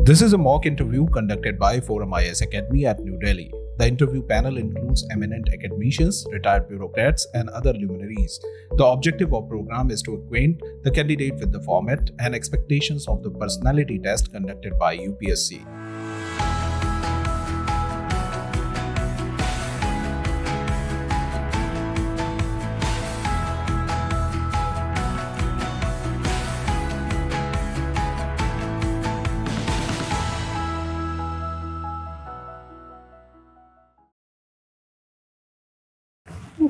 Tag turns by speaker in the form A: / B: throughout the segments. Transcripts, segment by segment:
A: This is a mock interview conducted by ForumIAS Academy at New Delhi. The interview panel includes eminent academicians, retired bureaucrats, and other luminaries. The objective of the program is to acquaint the candidate with the format and expectations of the personality test conducted by UPSC.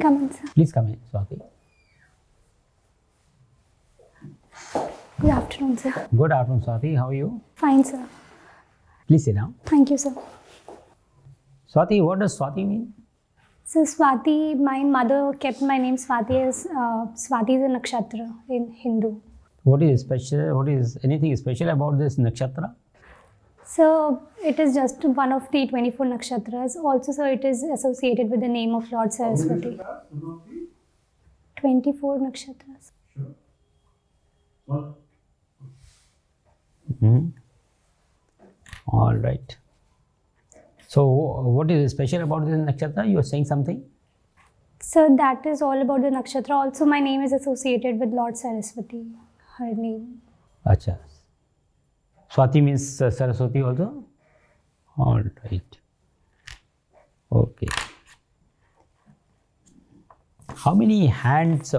B: Come in, sir.
C: Please come in, Swati.
B: Good afternoon, sir.
C: Good afternoon, Swati. How are you?
B: Fine, sir.
C: Please sit down.
B: Thank you, sir.
C: Swati, what does Swati mean?
B: So, Swati, my mother kept my name Swati as Swati is a nakshatra in Hindu.
C: What is special? What is anything special about this nakshatra?
B: So, it is just one of the 24 nakshatras. Also, so it is associated with the name of Lord Saraswati. 24 nakshatras.
C: All right. So, what is special about this nakshatra? You are saying something?
B: So, that is all about the nakshatra. Also, my name is associated with Lord Saraswati, her name.
C: Acha. Swati means Saraswati also? All right. Okay. How many hands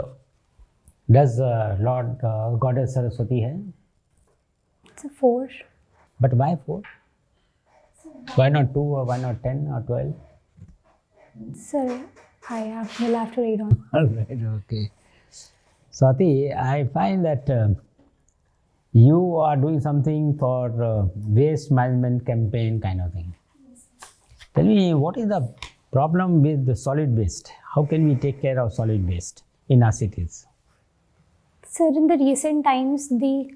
C: does Lord Goddess Saraswati have?
B: It's a 4.
C: But why 4? Why not 2 or why not 10 or 12?
B: Sir, we'll have to read on.
C: All right, okay. Swati, I find that you are doing something for waste management campaign kind of thing. Tell me, what is the problem with the solid waste? How can we take care of solid waste in our cities?
B: Sir, in the recent times, the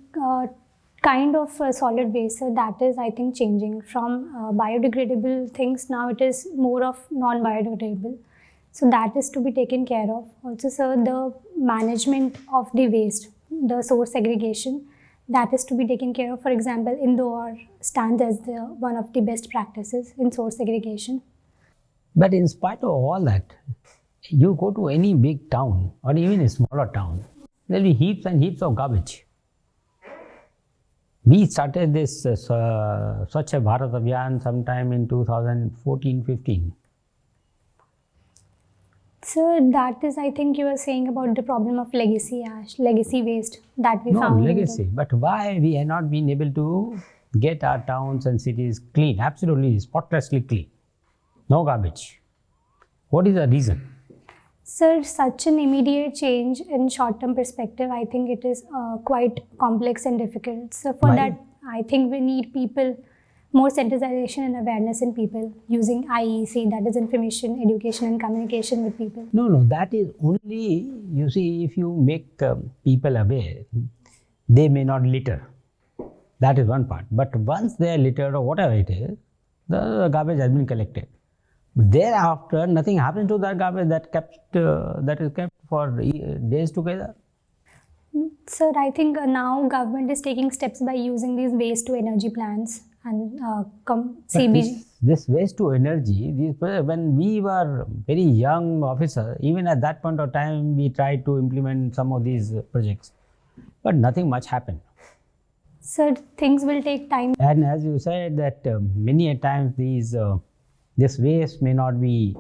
B: kind of solid waste that is, I think, changing from biodegradable things. Now it is more of non-biodegradable. So that is to be taken care of. Also, sir, the management of the waste, the source segregation, that is to be taken care of. For example, Indore stands as one of the best practices in source segregation.
C: But in spite of all that, you go to any big town or even a smaller town, there will be heaps and heaps of garbage. We started this Swachh Bharat Abhiyan sometime in 2014-15.
B: So that is, I think you were saying about the problem of legacy waste that we found.
C: No, legacy. But why we have not been able to get our towns and cities clean, absolutely spotlessly clean? No garbage. What is the reason?
B: Sir, such an immediate change in short-term perspective, I think it is quite complex and difficult. So for that, I think we need more sensitization and awareness in people using IEC, that is information, education and communication with people.
C: No, that is only, you see, if you make people aware, they may not litter. That is one part. But once they are littered or whatever it is, the garbage has been collected. Thereafter, nothing happens to that garbage that is kept for days together.
B: Sir, I think now government is taking steps by using these waste to energy plants and CBG.
C: This waste to energy, when we were very young officer, even at that point of time, we tried to implement some of these projects, but nothing much happened.
B: Sir, things will take time.
C: And as you said that many a times this waste may not be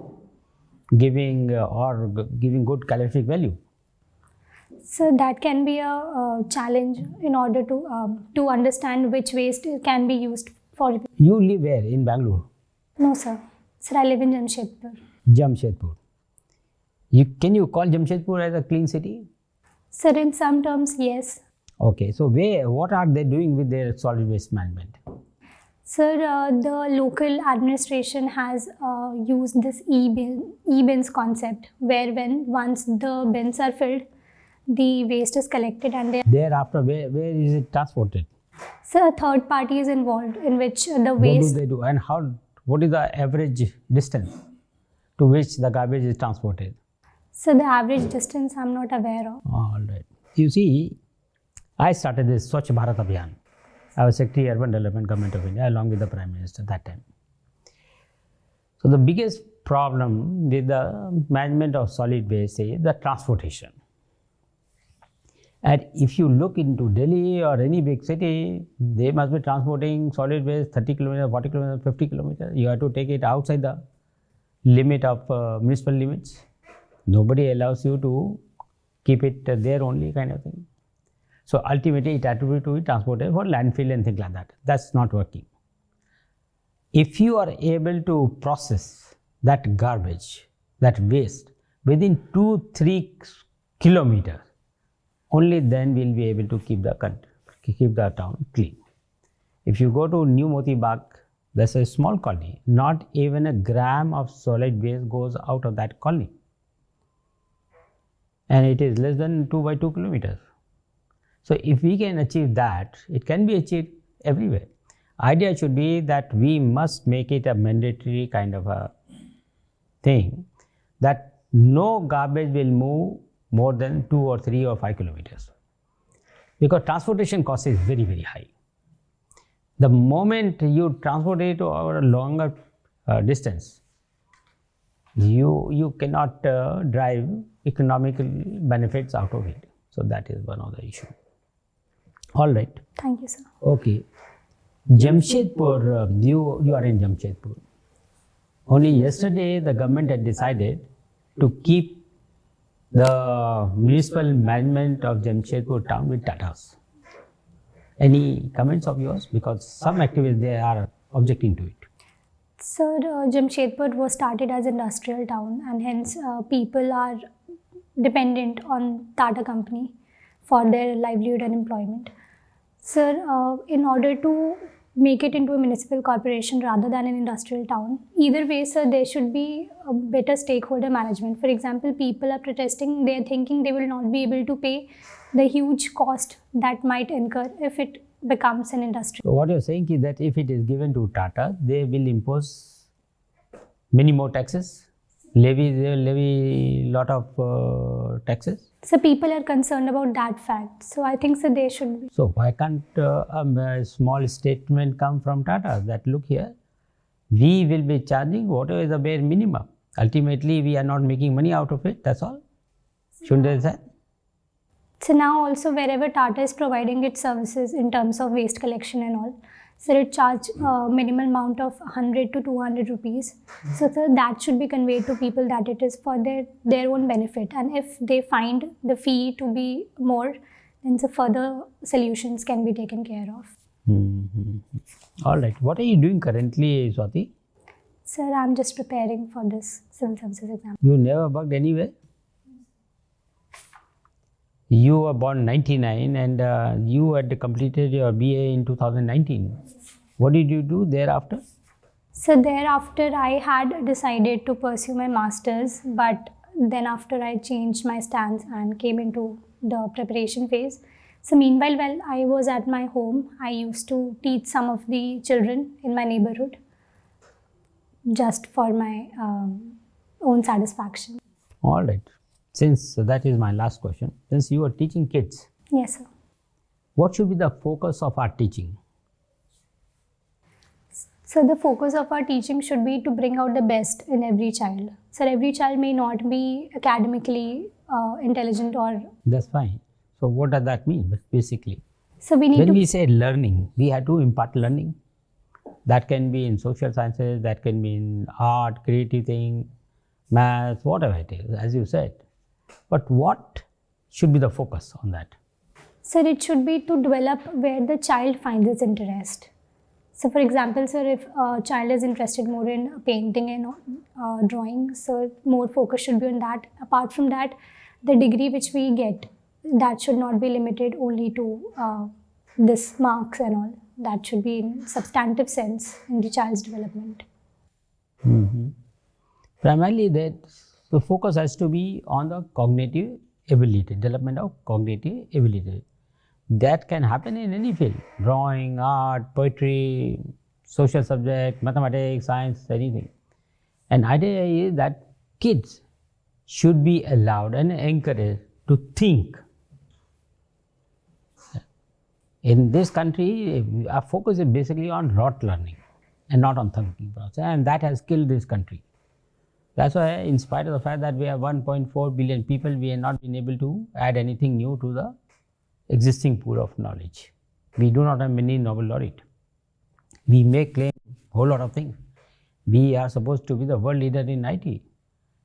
C: giving good calorific value.
B: So that can be a challenge in order to understand which waste can be used for.
C: You live where? In Bengaluru?
B: No, sir. Sir, I live in Jamshedpur.
C: Jamshedpur. Can you call Jamshedpur as a clean city?
B: Sir, in some terms, yes.
C: Okay, so what are they doing with their solid waste management?
B: Sir, the local administration has used this e-bins concept, where once the bins are filled, the waste is collected and
C: thereafter where is it transported?
B: So a third party is involved in which the waste.
C: What do they do and what is the average distance to which the garbage is transported?
B: So the average distance I'm not aware of.
C: All right. You see, I started this Swachh Bharat Abhiyan. I was Secretary Urban Development, Government of India, along with the Prime Minister that time. So the biggest problem with the management of solid waste is the transportation. And if you look into Delhi or any big city, they must be transporting solid waste 30 kilometers, 40 kilometers, 50 kilometers. You have to take it outside the limit of municipal limits. Nobody allows you to keep it there only, kind of thing. So ultimately it had to be transported for landfill and things like that. That's not working. If you are able to process that garbage, that waste within 2-3 kilometers, only then we'll be able to keep the town clean. If you go to New Moti Bagh, that's a small colony. Not even a gram of solid waste goes out of that colony. And it is less than 2 by 2 kilometers. So if we can achieve that, it can be achieved everywhere. Idea should be that we must make it a mandatory kind of a thing, that no garbage will move more than 2 or 3 or 5 kilometers. Because transportation cost is very, very high. The moment you transport it over a longer distance, you cannot drive economical benefits out of it. So that is one of the issues. All right.
B: Thank you, sir.
C: Okay. Jamshedpur, you are in Jamshedpur. Only yesterday the government had decided to keep the municipal management of Jamshedpur town with Tatas. Any comments of yours? Because some activists, they are objecting to it.
B: Sir, Jamshedpur was started as an industrial town, and hence people are dependent on Tata company for their livelihood and employment. Sir, in order to make it into a municipal corporation rather than an industrial town, either way, sir, there should be a better stakeholder management. For example, people are protesting, they are thinking they will not be able to pay the huge cost that might incur if it becomes an industry.
C: So what you are saying is that if it is given to Tata, they will impose many more taxes, they will levy lot of taxes.
B: So people are concerned about that fact. So I think, sir, they should be.
C: So why can't a small statement come from Tata that look here, we will be charging whatever is the bare minimum. Ultimately, we are not making money out of it, that's all. Shouldn't they say?
B: So now also wherever Tata is providing its services in terms of waste collection and all, so it charge minimal amount of 100 to 200 rupees. So sir, that should be conveyed to people that it is for their own benefit. And if they find the fee to be more, then the further solutions can be taken care of.
C: All right. What are you doing currently, Swati?
B: Sir, I'm just preparing for this civil services exam.
C: You never worked anywhere? You were born 99 and you had completed your BA in 2019. What did you do thereafter?
B: So thereafter I had decided to pursue my masters, but then after I changed my stance and came into the preparation phase. So meanwhile, while I was at my home, I used to teach some of the children in my neighborhood just for my own satisfaction.
C: All right. Since that is my last question, since you are teaching kids,
B: Yes, sir.
C: what should be the focus of our teaching?
B: So the focus of our teaching should be to bring out the best in every child. So every child may not be academically intelligent or...
C: That's fine. So what does that mean basically?
B: So we need
C: When
B: to...
C: we say learning, we have to impart learning. That can be in social sciences, that can be in art, creative thing, math, whatever it is, as you said. But what should be the focus on that?
B: Sir, it should be to develop where the child finds its interest. So for example, sir, if a child is interested more in painting and drawing, so more focus should be on that. Apart from that, the degree which we get, that should not be limited only to this marks and all. That should be in substantive sense in the child's development.
C: Primarily, the focus has to be on the cognitive ability, development of cognitive ability. That can happen in any field, drawing, art, poetry, social subject, mathematics, science, anything. And idea is that kids should be allowed and encouraged to think In this country, our focus is basically on rote learning and not on thinking process, and that has killed this country. That's why, in spite of the fact that we have 1.4 billion people, we have not been able to add anything new to the existing pool of knowledge. We do not have many Nobel laureates. We may claim a whole lot of things. We are supposed to be the world leader in IT,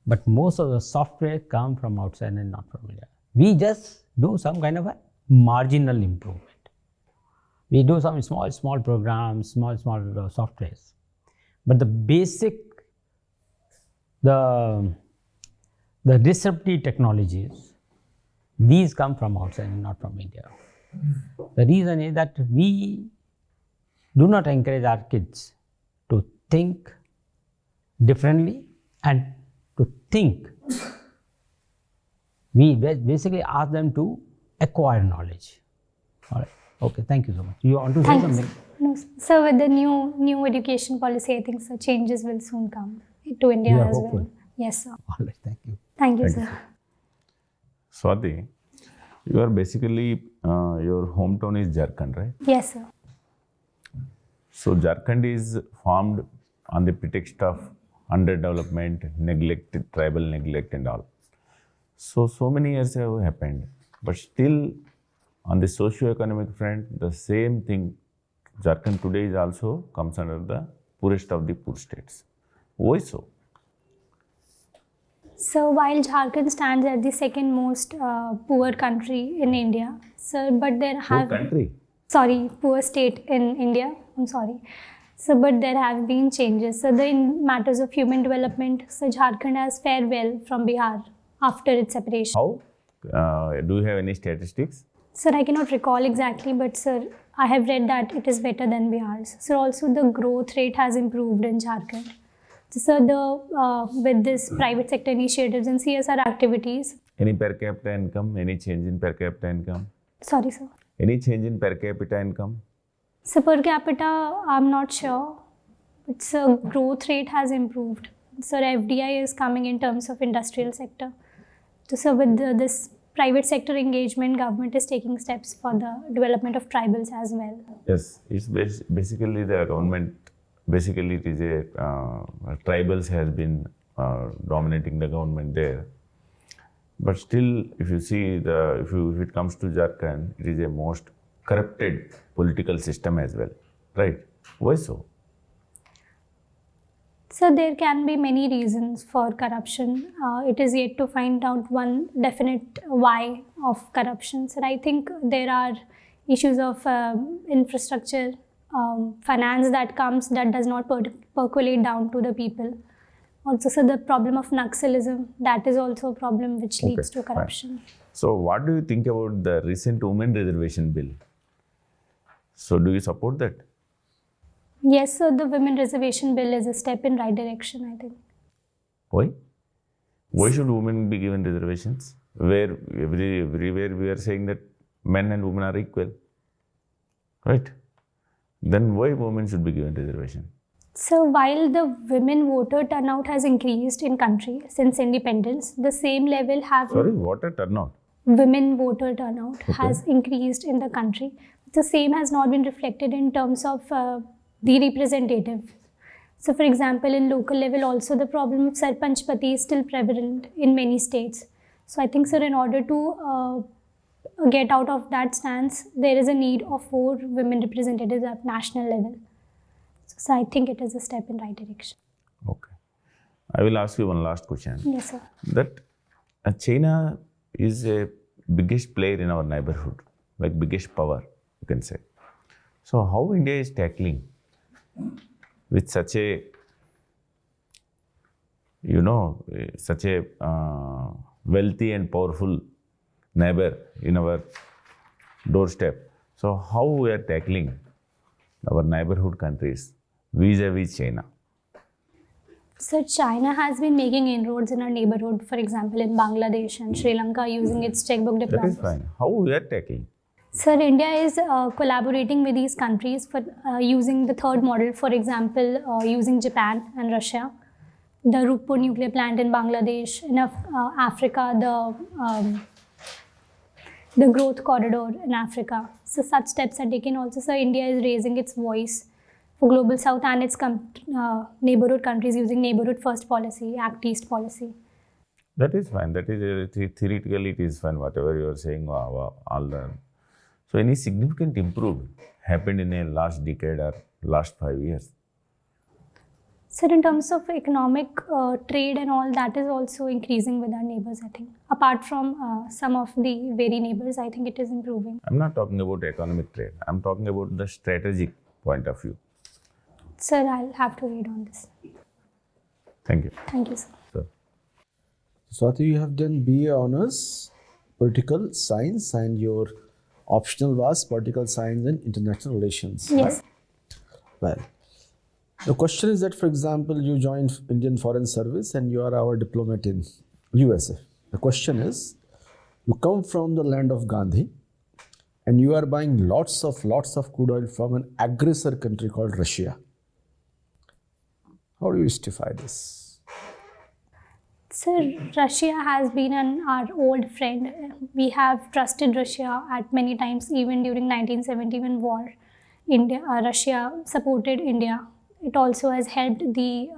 C: but most of the software come from outside and not from India. We just do some kind of a marginal improvement. We do some small programs, small softwares, but the basic, the disruptive technologies, these come from outside and not from India. The reason is that we do not encourage our kids to think differently and to think. We basically ask them to acquire knowledge. All right. Okay, thank you so much. You want to say something?
B: No, sir, with the new education policy, I think so changes will soon come to India as
C: hopeful.
B: well. Yes, sir.
C: All right, thank you.
B: Thank you, sir.
D: Swati, you are basically, your hometown is Jharkhand, right?
B: Yes, sir.
D: So Jharkhand is formed on the pretext of underdevelopment, neglect, tribal neglect and all. So many years have happened, but still on the socio-economic front, the same thing, Jharkhand today is also comes under the poorest of the poor states. Why so?
B: So while Jharkhand stands at the second most poor country in India, sir, but there have poor state in India. I'm sorry. So, but there have been changes. So, in matters of human development, so Jharkhand has fared well from Bihar after its separation.
D: How? Do you have any statistics?
B: Sir, I cannot recall exactly, but sir, I have read that it is better than Bihar's. So, also the growth rate has improved in Jharkhand. So, with this private sector initiatives and CSR activities.
D: Any per capita income? Any change in per capita income?
B: Sorry, sir.
D: Any change in per capita income?
B: So, per capita, I'm not sure. But sir, growth rate has improved. Sir, FDI is coming in terms of industrial sector. So, with this private sector engagement, government is taking steps for the development of tribals as well.
D: Yes, it's basically the government. Basically, it is tribals has been dominating the government there. But still, if you see if it comes to Jharkhand, it is a most corrupted political system as well, right? Why so?
B: So there can be many reasons for corruption. It is yet to find out one definite why of corruption. So I think there are issues of infrastructure, finance that comes that does not percolate down to the people. Also, so the problem of Naxalism, that is also a problem which leads to corruption.
D: Fine. So what do you think about the recent women reservation bill? So do you support that?
B: Yes, sir, the women reservation bill is a step in right direction, I think.
D: Why? Why should women be given reservations? Where everywhere we are saying that men and women are equal, right? Then why women should be given reservation?
B: So while the women voter turnout has increased in country since independence, the same level have...
D: Sorry, voter turnout?
B: Women voter turnout has increased in the country. The same has not been reflected in terms of the representative. So for example, in local level also the problem of Sarpanchpati is still prevalent in many states. So I think, sir, in order to get out of that stance, there is a need of 4 women representatives at national level. So I think it is a step in right direction.
D: Okay. I will ask you one last question.
B: Yes, sir.
D: That China is a biggest player in our neighborhood, like biggest power, you can say. So how India is tackling with such a, such a wealthy and powerful neighbor in our doorstep. So how we are tackling our neighborhood countries vis-a-vis China?
B: So China has been making inroads in our neighborhood, for example, in Bangladesh and Sri Lanka using its checkbook diplomacy.
D: That is fine. How we are tackling?
B: Sir, India is collaborating with these countries for using the third model, for example, using Japan and Russia, the Rupur nuclear plant in Bangladesh, in Africa, the the growth corridor in Africa. So such steps are taken also. So India is raising its voice for Global South and its neighborhood countries using neighborhood first policy, Act East policy.
D: That is fine. That is theoretically it is fine. Whatever you are saying, all the. So any significant improvement happened in a last decade or last 5 years?
B: So in terms of economic trade and all, that is also increasing with our neighbors, I think. Apart from some of the very neighbors, I think it is improving.
D: I'm not talking about economic trade. I'm talking about the strategic point of view.
B: Sir, I'll have to read on this.
D: Thank you.
B: Thank you, sir.
E: Swati, you have done BA Honours, Political Science, and your optional was Political Science and International Relations.
B: Yes.
E: Right? Well, the question is that, for example, you joined Indian Foreign Service and you are our diplomat in USA. The question is, you come from the land of Gandhi and you are buying lots of crude oil from an aggressor country called Russia. How do you justify this?
B: Sir, Russia has been our old friend. We have trusted Russia at many times, even during 1971 war. Russia supported India. It also has helped the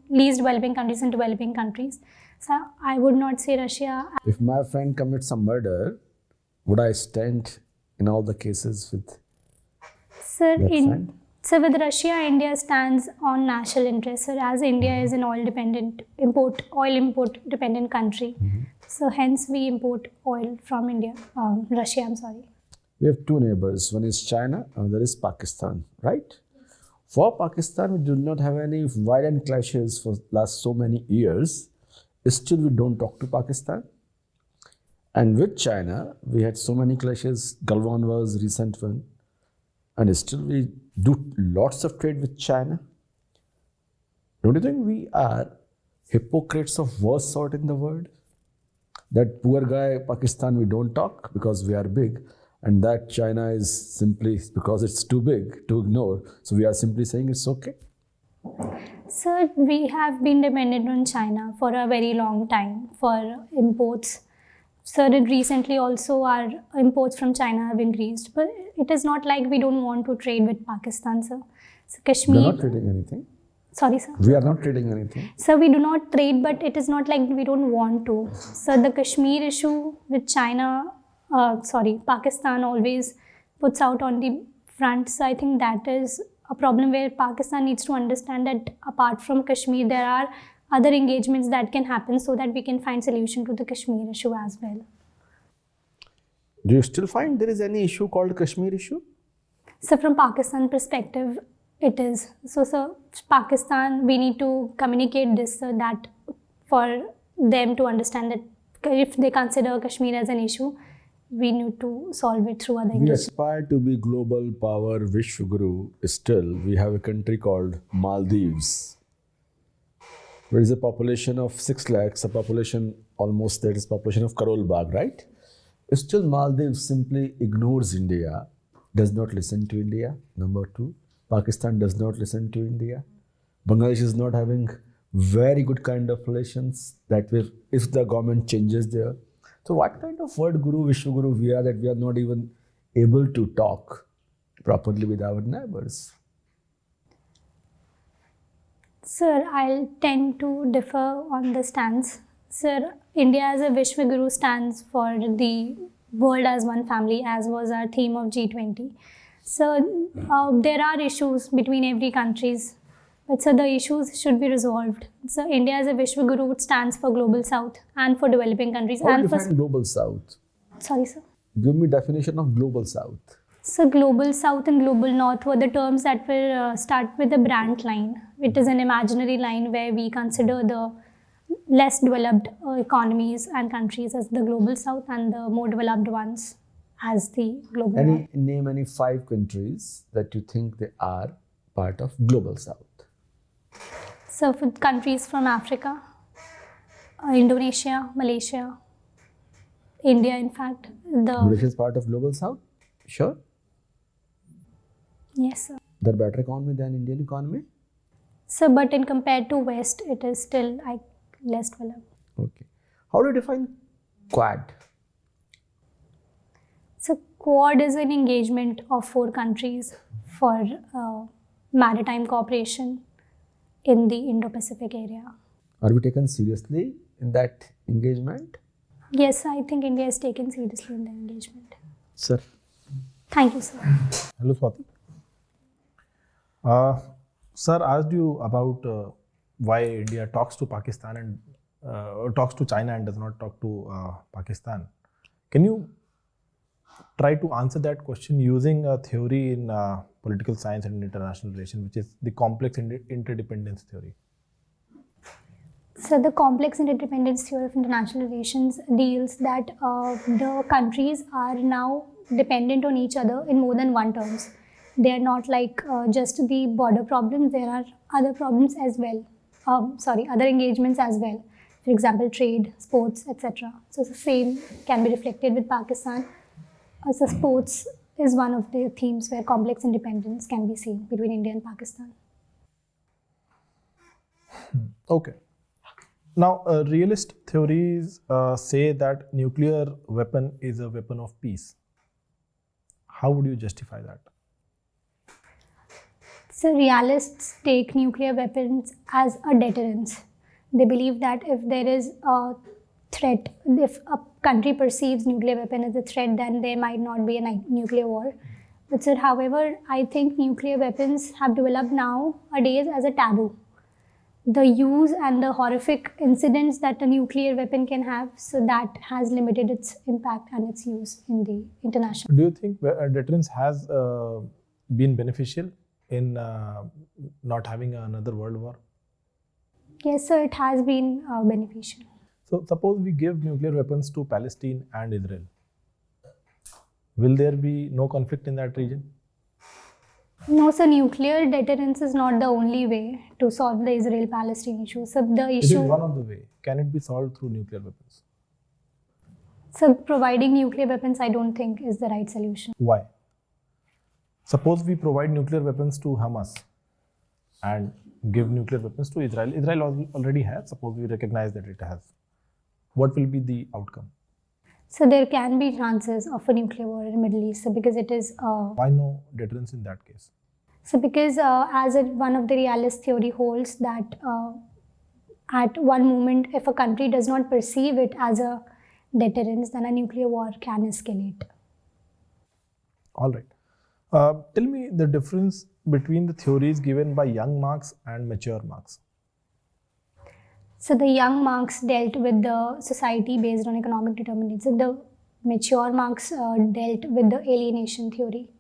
B: least developing countries and developing countries. So I would not say Russia.
E: If my friend commits a murder, would I stand in all the cases with
B: Sir,
E: that friend?
B: So with Russia, India stands on national interest, sir, as India is an oil import dependent country. So hence we import oil from Russia, I'm sorry.
E: We have two neighbors. One is China, another is Pakistan, right? For Pakistan, we do not have any violent clashes for last so many years. Still, we don't talk to Pakistan. And with China, we had so many clashes. Galwan was recent one. And still, we do lots of trade with China. Don't you think we are hypocrites of worst sort in the world? That poor guy, Pakistan, we don't talk because we are big. And that China is simply because it's too big to ignore. So we are simply saying it's okay.
B: Sir, we have been dependent on China for a very long time for imports. Sir, recently also our imports from China have increased. But it is not like we don't want to trade with Pakistan, sir. So Kashmir.
E: We are not trading anything.
B: Sorry, sir.
E: We are not trading anything.
B: Sir, we do not trade, but it is not like we don't want to. So the Kashmir issue with Pakistan always puts out on the front. So I think that is a problem where Pakistan needs to understand that apart from Kashmir, there are other engagements that can happen so that we can find solution to the Kashmir issue as well.
E: Do you still find there is any issue called Kashmir issue?
B: So from Pakistan perspective, it is. So, sir, Pakistan, we need to communicate this so that for them to understand that if they consider Kashmir as an issue, we need to solve it through other
E: We
B: engagements.
E: aspire to be global power Vishwaguru. Still, we have a country called Maldives. There is a population of 6 lakhs, a population almost that is population of Karol Bagh, right? Still, Maldives simply ignores India, does not listen to India. Number 2, Pakistan does not listen to India. Bangladesh is not having very good kind of relations that will, if the government changes there. So what kind of word guru, Vishwaguru we are that we are not even able to talk properly with our neighbors?
B: Sir, I'll tend to differ on the stance. Sir, India as a Vishwaguru stands for the world as one family, as was our theme of G20. So there are issues between every countries, but so the issues should be resolved. So India as a Vishwaguru stands for Global South and for developing countries.
E: How do
B: and
E: you
B: for
E: define Global South?
B: Sorry, sir.
E: Give me definition of Global South.
B: So Global South and Global North were the terms that will start with the Brandt line. It is an imaginary line where we consider the less developed economies and countries as the Global South and the more developed ones as the Global North.
E: Name any 5 countries that you think they are part of Global South.
B: So for countries from Africa, Indonesia, Malaysia, India, in fact.
E: Malaysia is part of Global South? Sure.
B: Yes, sir.
E: They're better economy than Indian economy?
B: So, but in compared to West, it is still less developed.
E: Okay. How do you define Quad?
B: Quad is an engagement of 4 countries for maritime cooperation in the Indo-Pacific area.
E: Are we taken seriously in that engagement?
B: Yes, I think India is taken seriously in the engagement.
E: Sir.
B: Thank you, sir.
A: Hello, Swati. Sir asked you about why India talks to Pakistan and talks to China and does not talk to Pakistan. Can you try to answer that question using a theory in political science and international relations, which is the complex interdependence theory?
B: So the complex interdependence theory of international relations deals that the countries are now dependent on each other in more than one terms. They are not like just the border problems, there are other problems as well. Other engagements as well. For example, trade, sports, etc. So the same can be reflected with Pakistan. So sports is one of the themes where complex independence can be seen between India and Pakistan.
A: Okay. Now, realist theories say that nuclear weapon is a weapon of peace. How would you justify that?
B: So realists take nuclear weapons as a deterrence. They believe that if there is a threat, if a country perceives nuclear weapon as a threat, then there might not be a nuclear war. But sir, however, I think nuclear weapons have developed nowadays as a taboo. The use and the horrific incidents that a nuclear weapon can have, so that has limited its impact and its use in the international.
A: Do you think deterrence has been beneficial in not having another world war?
B: Yes, sir, it has been beneficial.
A: So suppose we give nuclear weapons to Palestine and Israel. Will there be no conflict in that region?
B: No, so nuclear deterrence is not the only way to solve the Israel-Palestine issue. So the
A: It is
B: issue.
A: one of the way. Can it be solved through nuclear weapons?
B: So providing nuclear weapons, I don't think is the right solution.
A: Why? Suppose we provide nuclear weapons to Hamas and give nuclear weapons to Israel. Israel already has. Suppose we recognize that it has. What will be the outcome?
B: So there can be chances of a nuclear war in the Middle East. So because it is.
A: Why no deterrence in that case?
B: So because one of the realist theory holds that at one moment, if a country does not perceive it as a deterrence, then a nuclear war can escalate.
A: All right. Tell me the difference between the theories given by young Marx and mature Marx.
B: So the young Marx dealt with the society based on economic determinants. So the mature Marx dealt with the alienation theory,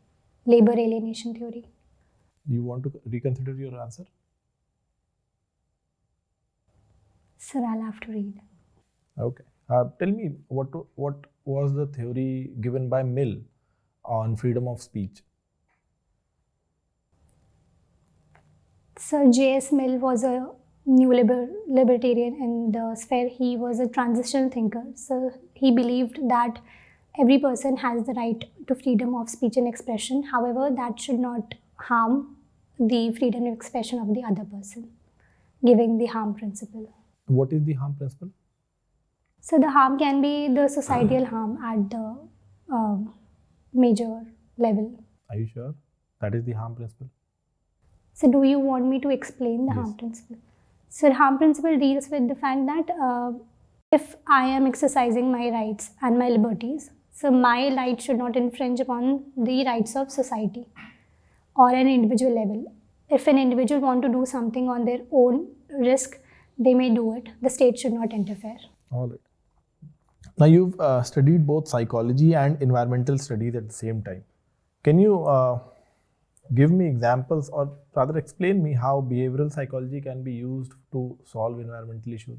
B: labor alienation theory.
A: You want to reconsider your answer?
B: Sir, I'll have to read.
A: Okay. Tell me what was the theory given by Mill on freedom of speech?
B: Sir J.S. Mill was a new libertarian in the sphere. He was a transitional thinker. So he believed that every person has the right to freedom of speech and expression. However, that should not harm the freedom of expression of the other person, giving the harm principle.
A: What is the harm principle?
B: So the harm can be the societal harm at the major level.
A: Are you sure that is the harm principle?
B: So do you want me to explain the harm principle? So the harm principle deals with the fact that if I am exercising my rights and my liberties, so my rights should not infringe upon the rights of society or an individual level. If an individual want to do something on their own risk, they may do it. The state should not interfere.
A: All right. Now you've studied both psychology and environmental studies at the same time. Can you give me examples, or rather explain me how behavioral psychology can be used to solve environmental issues?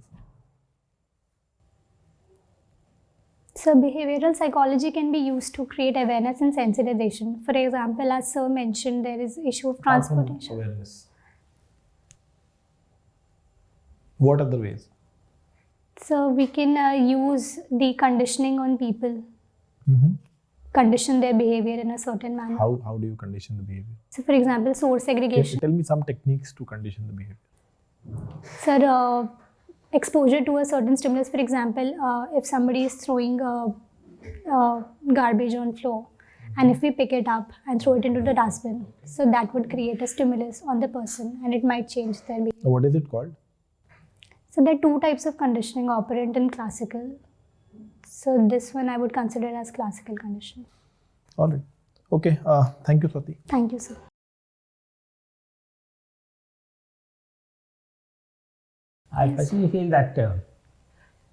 B: So behavioral psychology can be used to create awareness and sensitization. For example, as Sir mentioned, there is issue of transportation.
A: Awareness. What other ways?
B: So we can use the conditioning on people, condition their behavior in a certain manner.
A: How do you condition the behavior?
B: So for example, source segregation.
A: Tell me some techniques to condition the behavior.
B: Sir, exposure to a certain stimulus. For example, if somebody is throwing garbage on floor, And if we pick it up and throw it into the dustbin, so that would create a stimulus on the person and it might change their behavior.
A: What is it called?
B: So there are two types of conditioning, operant and classical. So this one I would consider as classical conditioning.
A: All right. Okay. Thank you, Swati.
B: Thank you, sir.
C: I personally feel that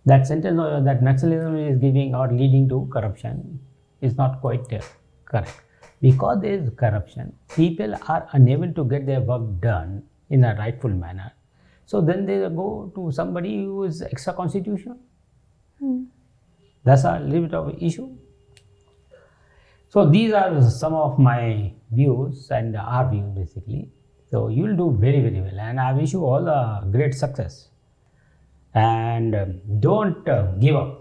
C: that sentence or that Naxalism is giving or leading to corruption is not quite correct. Because there is corruption, people are unable to get their work done in a rightful manner. So then they go to somebody who is extra constitutional. That's a little bit of an issue. So these are some of my views and our views basically. So you will do very, very well, and I wish you all a great success. And don't give up.